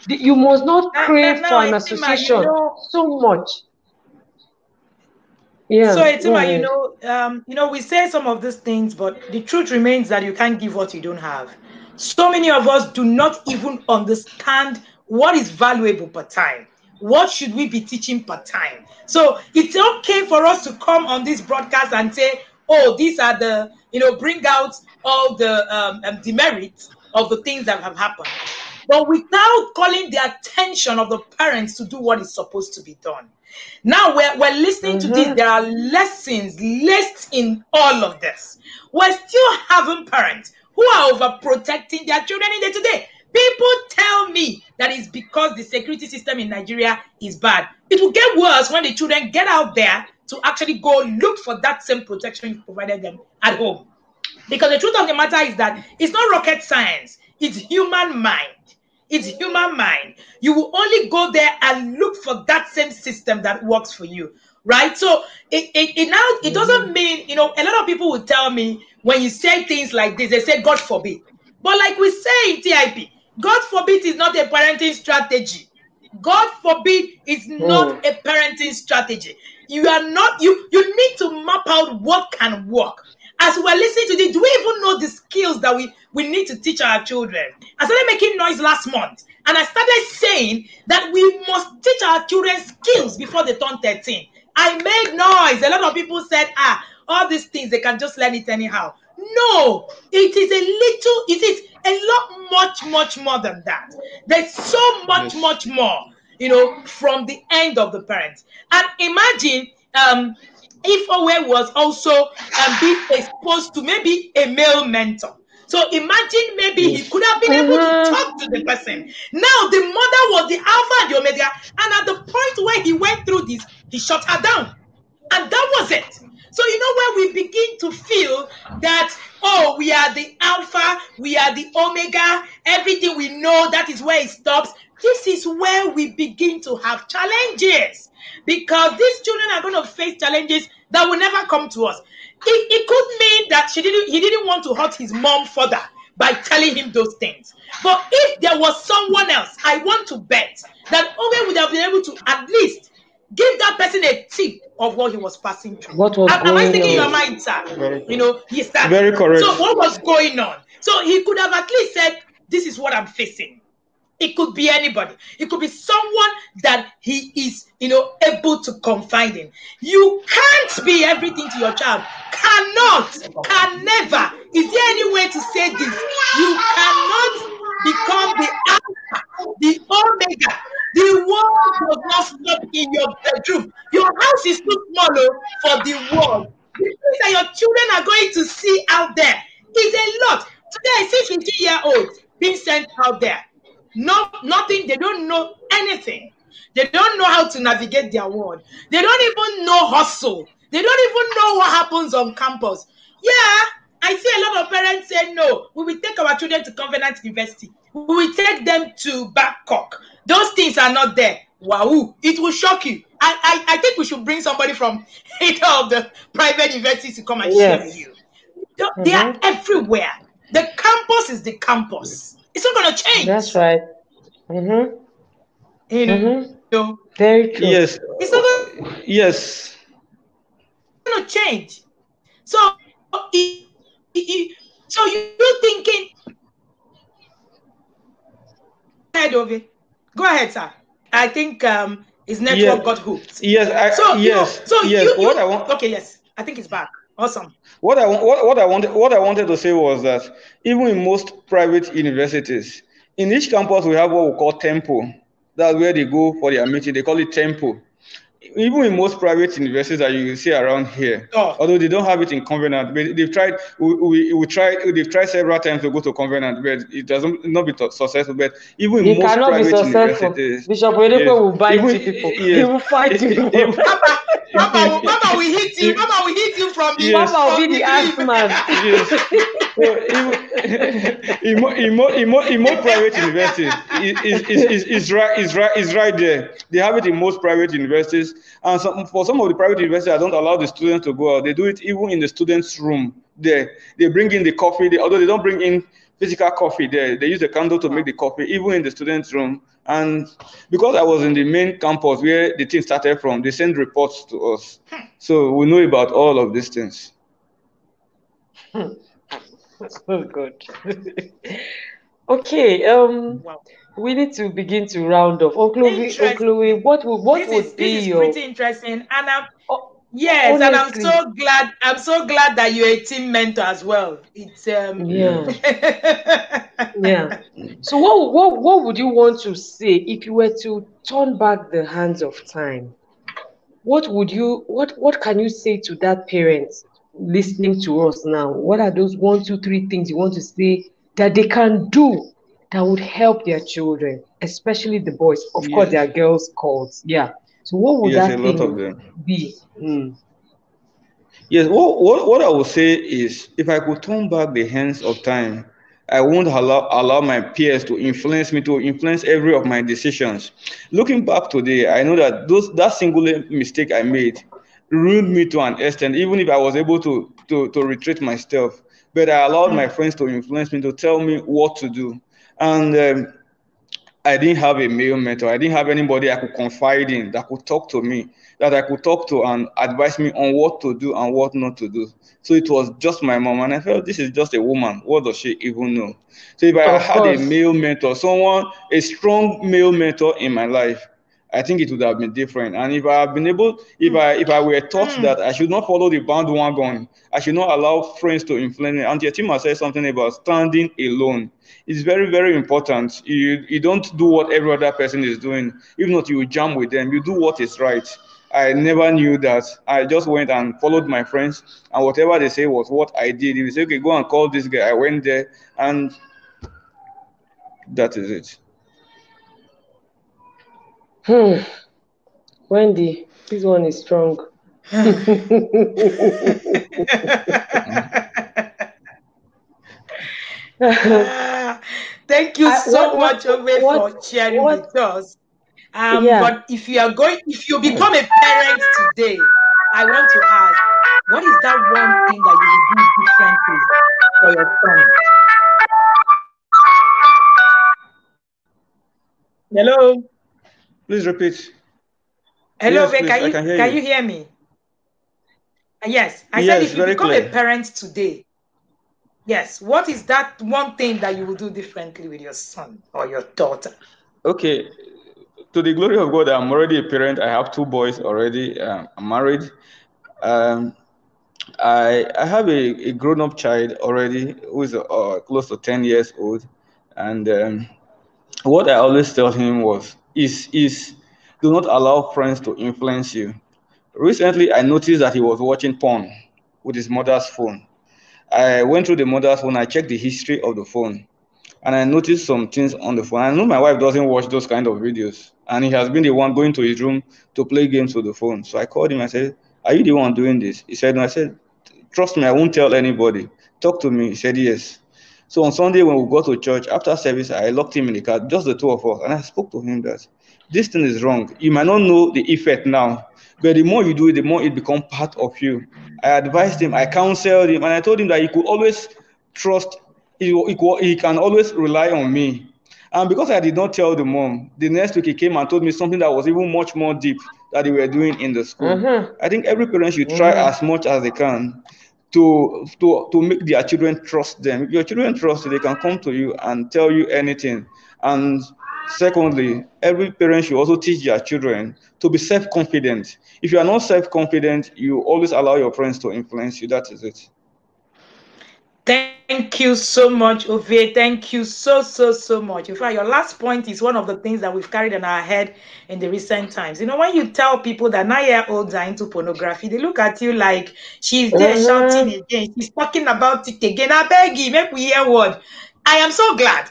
You must not crave Now, for an Etima, association so much. Yeah, so go Etima, ahead. we say some of these things, but the truth remains that you can't give what you don't have. So many of us do not even understand what is valuable per time? What should we be teaching per time? So it's okay for us to come on this broadcast and say, oh, these are the, bring out all the demerits of the things that have happened, but without calling the attention of the parents to do what is supposed to be done. Now we're listening to this. There are lessons laced in all of this. We're still having parents who are overprotecting their children in the today. People tell me that it's because the security system in Nigeria is bad. It will get worse when the children get out there to actually go look for that same protection you provided them at home. Because the truth of the matter is that it's not rocket science. It's human mind. It's human mind. You will only go there and look for that same system that works for you, right? So it doesn't mean, a lot of people will tell me when you say things like this, they say, God forbid. But like we say in TIP, God forbid is not a parenting strategy. God forbid is not a parenting strategy. You are not, you need to map out what can work. As we're listening to this, do we even know the skills that we need to teach our children? I started making noise last month, and I started saying that we must teach our children skills before they turn 13. I made noise. A lot of people said, all these things, they can just learn it anyhow. No, it is a lot much more than that. There's so much more, from the end of the parents. And imagine if Owe was also being exposed to maybe a male mentor. So imagine maybe he could have been able to talk to the person. Now the mother was the alpha and the omega, and at the point where he went through this, he shut her down. And that was it. So when we begin to feel that, oh, we are the alpha, we are the omega, everything we know, that is where it stops. This is where we begin to have challenges, because these children are going to face challenges that will never come to us. It could mean that he didn't want to hurt his mom further by telling him those things. But if there was someone else, I want to bet that Owe would have been able to at least give that person a tip of what he was passing through. Am I thinking in your mind, sir? Yes, sir. Very correct. So what was going on? So he could have at least said, this is what I'm facing. It could be anybody. It could be someone that he is, able to confide in. You can't be everything to your child. Can never. Is there any way to say this? You cannot become the alpha, the omega. The world does not stop in your bedroom. Your house is too small for the world. The things that your children are going to see out there is a lot. Today, I see 15-year-olds being sent out there. Nothing. They don't know anything. They don't know how to navigate their world. They don't even know hustle. They don't even know what happens on campus. Yeah, I see a lot of parents say, no, we will take our children to Covenant University. We will take them to Babcock. Those things are not there. Wow, it will shock you. I think we should bring somebody from either of the private universities to come and share with you. They are everywhere. The campus is the campus. It's not going to change. That's right. Very true. Yes. It's not yes. going to change. So you're thinking. Go ahead, sir. I think his network got hooked. Yes. What I want. Okay. Yes. I think it's back. Awesome. What I wanted to say was that even in most private universities, in each campus we have what we call tempo. That's where they go for their meeting. They call it tempo. Even in most private universities that you see around here, although they don't have it in Covenant, but they've tried. They've tried several times to go to Covenant, but it doesn't not be successful. But even in most private universities, Bishop Oyedepo will bite people. He will fight you. Mama will hit you. Mama will hit you from the. Mama will be the ass man. In most private universities, is right there. They have it in most private universities. And for some of the private universities that don't allow the students to go out, they do it even in the students' room. They bring in the coffee, although they don't bring in physical coffee there. They use a candle to make the coffee, even in the students' room. And because I was in the main campus where the thing started from, they send reports to us. So we know about all of these things. So good. Okay. we need to begin to round off. Chloe, what would be this is your... pretty interesting, and Yes, and I'm so glad. I'm so glad that you're a team mentor as well. It's yeah. So what would you want to say if you were to turn back the hands of time? What can you say to that parent listening to us now? What are those 1, 2, 3 things you want to say that they can do that would help their children, especially the boys? Of course, they are girls' calls. Yeah. So what would Yes, that a lot of thing them be? Yes, what I would say is if I could turn back the hands of time, I won't allow my peers to influence me, to influence every of my decisions. Looking back today, I know that that single mistake I made ruined me to an extent, even if I was able to retreat my steps. But I allowed my friends to influence me, to tell me what to do. And I didn't have a male mentor. I didn't have anybody I could confide in that could talk to me, that I could talk to and advise me on what to do and what not to do. So it was just my mom, and I felt this is just a woman. What does she even know? So if I had a male mentor, a strong male mentor in my life, I think it would have been different. And if I have been able, if I were taught that I should not follow the bandwagon, I should not allow friends to influence me. Auntie Tima said something about standing alone. It's very, very important. You don't do what every other person is doing. If not, you jam with them. You do what is right. I never knew that. I just went and followed my friends, and whatever they say was what I did. If you say, okay, go and call this guy, I went there, and that is it. Wendy, this one is strong. Thank you so much, Ove, for sharing with us. But if you become a parent today, I want to ask, what is that one thing that you will do differently for your son? Hello. Please repeat. Hello, yes, please, can you hear me? Yes, I said if you become a parent today, yes, what is that one thing that you will do differently with your son or your daughter? Okay, to the glory of God, I'm already a parent. I have 2 boys already. I'm married. I have a grown-up child already who is close to 10 years old, and what I always tell him is do not allow friends to influence you. Recently, I noticed that he was watching porn with his mother's phone. I went through the mother's phone. I checked the history of the phone, and I noticed some things on the phone. I know my wife doesn't watch those kind of videos, and he has been the one going to his room to play games with the phone. So I called him. I said, "Are you the one doing this?" He said, "No." I said, "Trust me, I won't tell anybody. Talk to me." He said, "Yes." So on Sunday when we got to church, after service, I locked him in the car, just the 2 of us, and I spoke to him that this thing is wrong. You might not know the effect now, but the more you do it, the more it becomes part of you. I advised him, I counseled him, and I told him that he could always trust, he can always rely on me. And because I did not tell the mom, the next week he came and told me something that was even much more deep that they were doing in the school. I think every parent should try as much as they can to make their children trust them. If your children trust you, they can come to you and tell you anything. And secondly, every parent should also teach their children to be self-confident. If you are not self-confident, you always allow your friends to influence you. That is it. Thank you so much, Ove. Thank you so much. In fact, your last point is one of the things that we've carried in our head in the recent times. You know, when you tell people that 9-year-olds are into pornography, they look at you like she's there shouting again. She's talking about it again. I beg you, make we hear word. I am so glad.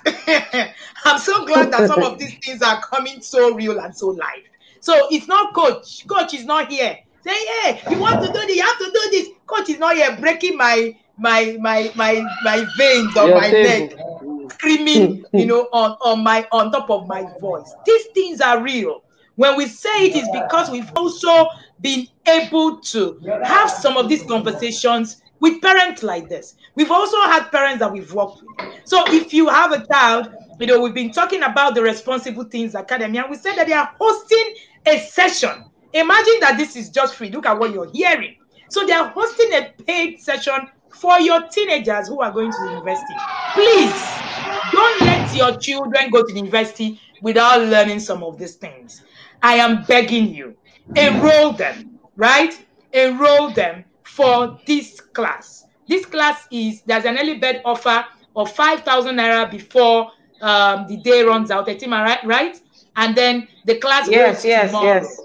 I'm so glad that some of these things are coming so real and so live. So it's not coach. Coach is not here. Say, hey, you want to do this, you have to do this. Coach is not here breaking my veins on my neck, screaming, you know, on top of my voice. These things are real. When we say it is because we've also been able to have some of these conversations with parents like this. We've also had parents that we've worked with. So if you have a child, you know, we've been talking about the Responsible Teens Academy, and we said that they are hosting a session. Imagine that this is just free. Look at what you're hearing. So they are hosting a paid session for your teenagers who are going to the university. Please don't let let your children go to the university without learning some of these things. I am begging you, enroll them, right? Enroll them for this class. This class there's an early bird offer of 5,000 naira before the day runs out. Right? And then the class goes tomorrow. Yes.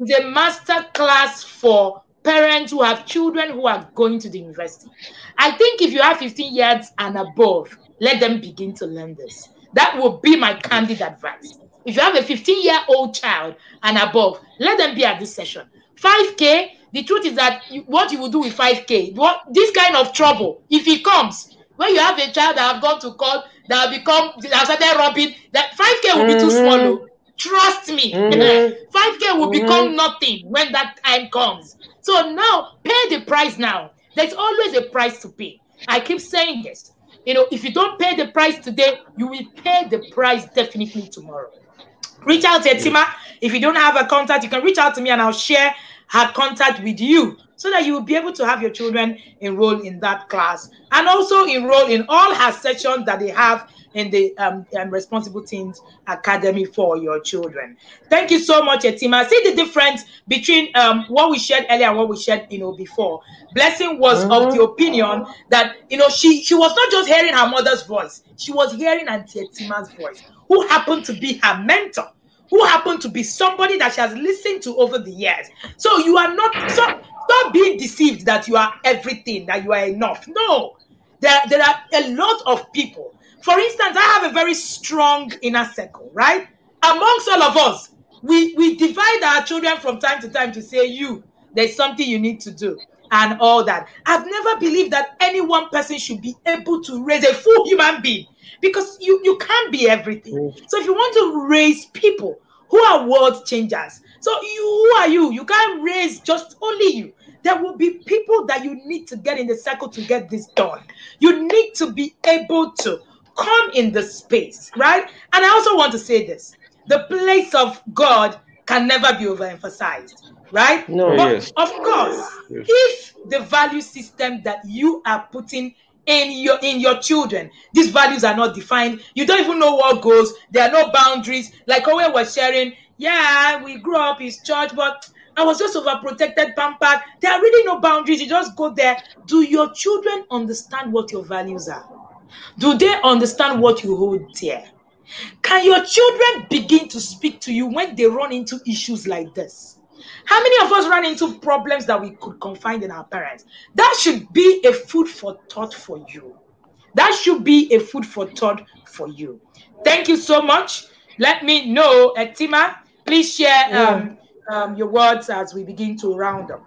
It's a master class for parents who have children who are going to the university. I think if you have 15 years and above, let them begin to learn this. That would be my candid advice. If you have a 15-year-old child and above, let them be at this session. 5K, the truth is that what you will do with 5K, this kind of trouble, if it comes, when you have a child that have gone to court, that have started robbing, that 5K will be too small. Trust me, 5K will become nothing when that time comes. So now, pay the price now. There's always a price to pay. I keep saying this. If you don't pay the price today, you will pay the price definitely tomorrow. Reach out to Etima. If you don't have a contact, you can reach out to me and I'll share her contact with you so that you will be able to have your children enroll in that class and also enroll in all her sessions that they have in the Responsible Teens Academy for your children. Thank you so much, Etima. See the difference between what we shared earlier and what we shared, before. Blessing was of the opinion that, she was not just hearing her mother's voice. She was hearing Auntie Etima's voice, who happened to be her mentor, who happened to be somebody that she has listened to over the years. So you are not, stop being deceived that you are everything, that you are enough. No, there are a lot of people. For instance, I have a very strong inner circle, right? Amongst all of us, we divide our children from time to time to say, there's something you need to do and all that. I've never believed that any one person should be able to raise a full human being, because you can't be everything. So if you want to raise people who are world changers, so who are you? You can't raise just only you. There will be people that you need to get in the circle to get this done. You need to be able to come in the space, right? And I also want to say this. The place of God can never be overemphasized, right? No. But of course, if the value system that you are putting in your children, these values are not defined, you don't even know what goes, there are no boundaries. Like Owe was sharing, we grew up in church, but I was just overprotected, pampered. There are really no boundaries. You just go there. Do your children understand what your values are? Do they understand what you hold dear? Can your children begin to speak to you when they run into issues like this? How many of us run into problems that we could confide in our parents? That should be a food for thought for you. That should be a food for thought for you. Thank you so much. Let me know, Etima, please share your words as we begin to round up.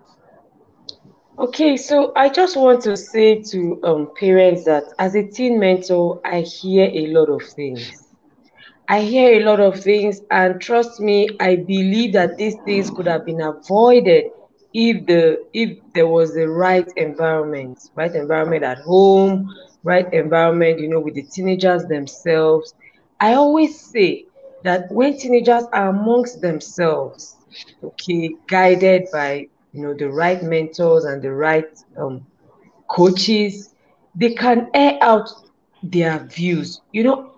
Okay, so I just want to say to parents that as a teen mentor, I hear a lot of things. And trust me, I believe that these things could have been avoided if there was the right environment at home, right environment, with the teenagers themselves. I always say that when teenagers are amongst themselves, guided by the right mentors and the right coaches, they can air out their views.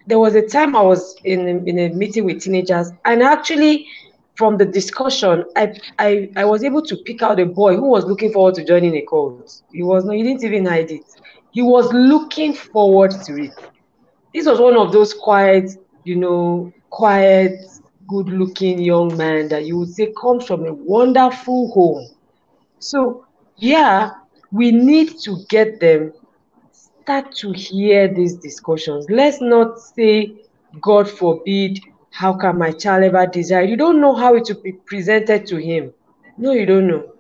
There was a time I was in a meeting with teenagers, and actually from the discussion, I was able to pick out a boy who was looking forward to joining a cult. He didn't even hide it. He was looking forward to it. This was one of those quiet, good-looking young man that you would say comes from a wonderful home. So, we need to get them start to hear these discussions. Let's not say, God forbid, how can my child ever desire? You don't know how it will be presented to him. No, you don't know.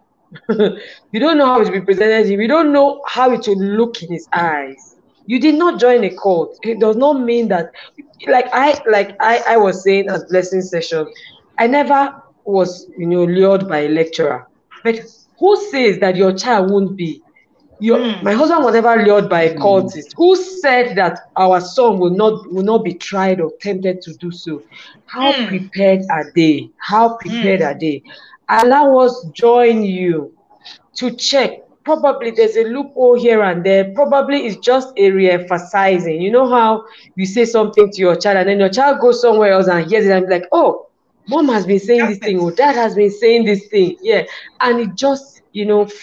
You don't know how it will be presented to him. You don't know how it will look in his eyes. You did not join a cult. It does not mean that, like I was saying at Blessing session, I never was, lured by a lecturer. But who says that your child won't be? My husband was never lured by a cultist. Who said that our son will not be tried or tempted to do so? How prepared are they? Allow us join you to check probably there's a loophole here and there. Probably it's just a re-emphasizing. You know how you say something to your child and then your child goes somewhere else and hears it and be like, oh, mom has been saying this thing, or dad has been saying this thing. Yeah. And it just,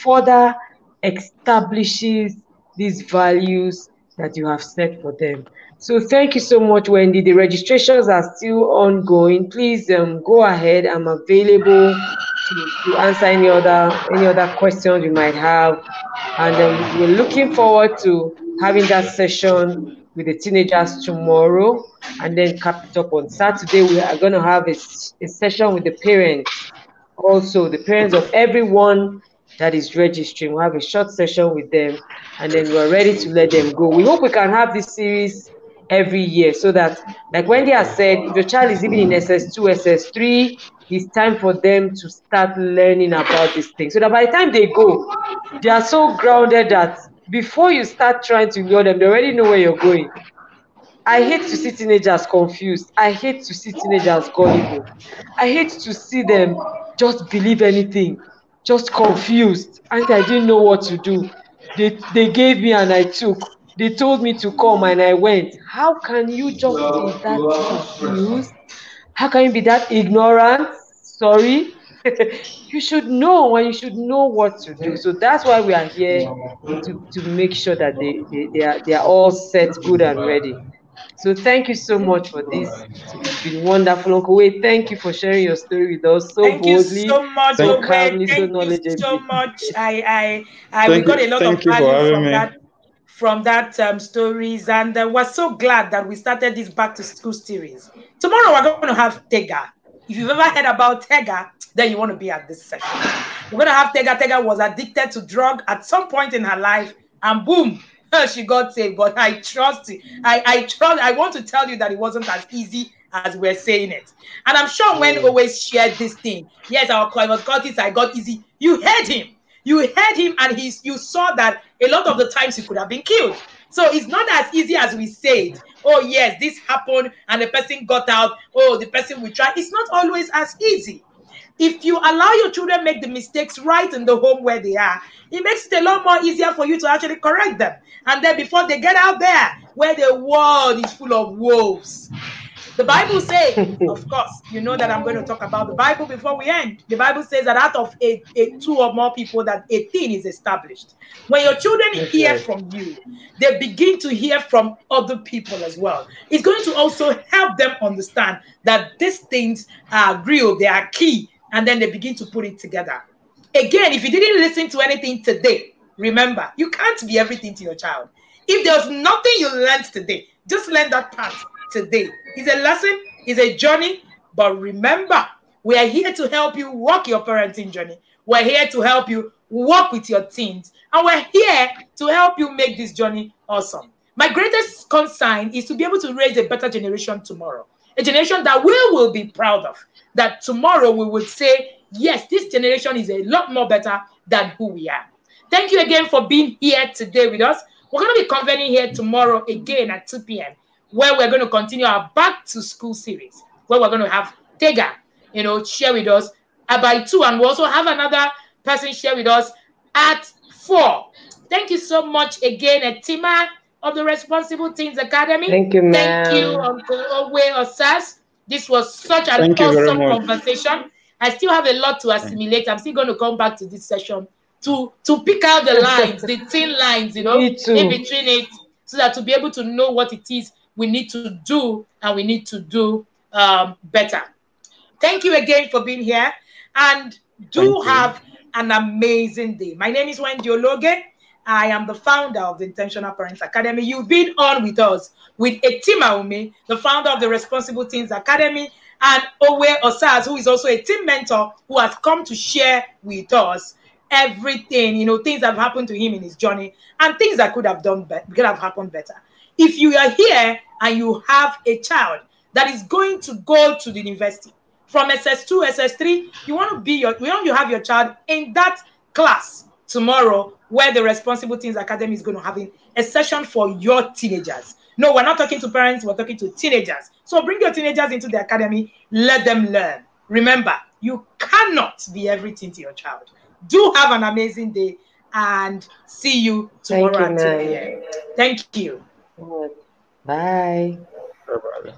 further establishes these values that you have set for them. So thank you so much, Wendy. The registrations are still ongoing. Please go ahead. I'm available to answer any other questions you might have. And we're looking forward to having that session with the teenagers tomorrow, and then cap it up on Saturday. We are going to have a session with the parents, also the parents of everyone that is registering. We'll have a short session with them, and then we're ready to let them go. We hope we can have this series every year so that, like Wendy has said, if your child is even in SS2, SS3, it's time for them to start learning about these things. So that by the time they go, they are so grounded that before you start trying to lure them, they already know where you're going. I hate to see teenagers confused. I hate to see teenagers gullible. I hate to see them just believe anything, just confused. And I didn't know what to do. They gave me and I took. They told me to come and I went. How can you just be that confused? How can you be that ignorant? Sorry. You should know, and you should know what to do. So that's why we are here to make sure that they are all set, good and ready. So thank you so much for this. It's been wonderful. Uncle Wade, thank you for sharing your story with us so boldly, so much, so calmly, so knowledgeably. Thank you so much. We got a lot of value from that stories, and we're so glad that we started this back to school series. Tomorrow we're going to have Tega. If you've ever heard about Tega, then you want to be at this session. We're going to have Tega. Tega was addicted to drug at some point in her life, and boom, she got saved. But I trust it. I want to tell you that it wasn't as easy as we're saying it. And I'm sure when always shared this thing, yes, I got this, I got easy. You heard him. You heard him, and you saw that a lot of the times he could have been killed. So it's not as easy as we said. Oh, yes, this happened, and the person got out. Oh, the person will try. It's not always as easy. If you allow your children make the mistakes right in the home where they are, it makes it a lot more easier for you to actually correct them. And then before they get out there, where the world is full of wolves. The Bible says, of course, you know that I'm going to talk about the Bible before we end. The Bible says that out of two or more people, that a thing is established. When your children hear from you, they begin to hear from other people as well. It's going to also help them understand that these things are real, they are key, and then they begin to put it together. Again, if you didn't listen to anything today, remember, you can't be everything to your child. If there's nothing you learned today, just learn that part today. It's a lesson, it's a journey, but remember, we are here to help you walk your parenting journey. We're here to help you walk with your teens, and we're here to help you make this journey awesome. My greatest concern is to be able to raise a better generation tomorrow, a generation that we will be proud of, that tomorrow we would say, yes, this generation is a lot more better than who we are. Thank you again for being here today with us. We're going to be convening here tomorrow again at 2 p.m. where we're going to continue our back to school series, where we're going to have Tega, share with us by 2, and we'll also have another person share with us at 4. Thank you so much again, Etima of the Responsible Teens Academy. Thank you, ma'am. Thank you, Uncle Owe Osas. This was such an awesome conversation. I still have a lot to assimilate. I'm still going to come back to this session to pick out the lines, the thin lines, in between it, so that to be able to know what it is we need to do, and we need to do better. Thank you again for being here, and have an amazing day. My name is Wendy Ologe. I am the founder of the Intentional Parents Academy. You've been on with us with Etima Ume, the founder of the Responsible Teens Academy, and Owe Osas, who is also a team mentor, who has come to share with us everything, things that have happened to him in his journey, and things that could have happened better. If you are here and you have a child that is going to go to the university from SS2, SS3, you want to have your child in that class tomorrow, where the Responsible Teens Academy is going to have a session for your teenagers. No, we're not talking to parents, we're talking to teenagers. So bring your teenagers into the academy, let them learn. Remember, you cannot be everything to your child. Do have an amazing day, and see you tomorrow Thank you, at 2 p.m. Thank you. Bye. Bye-bye.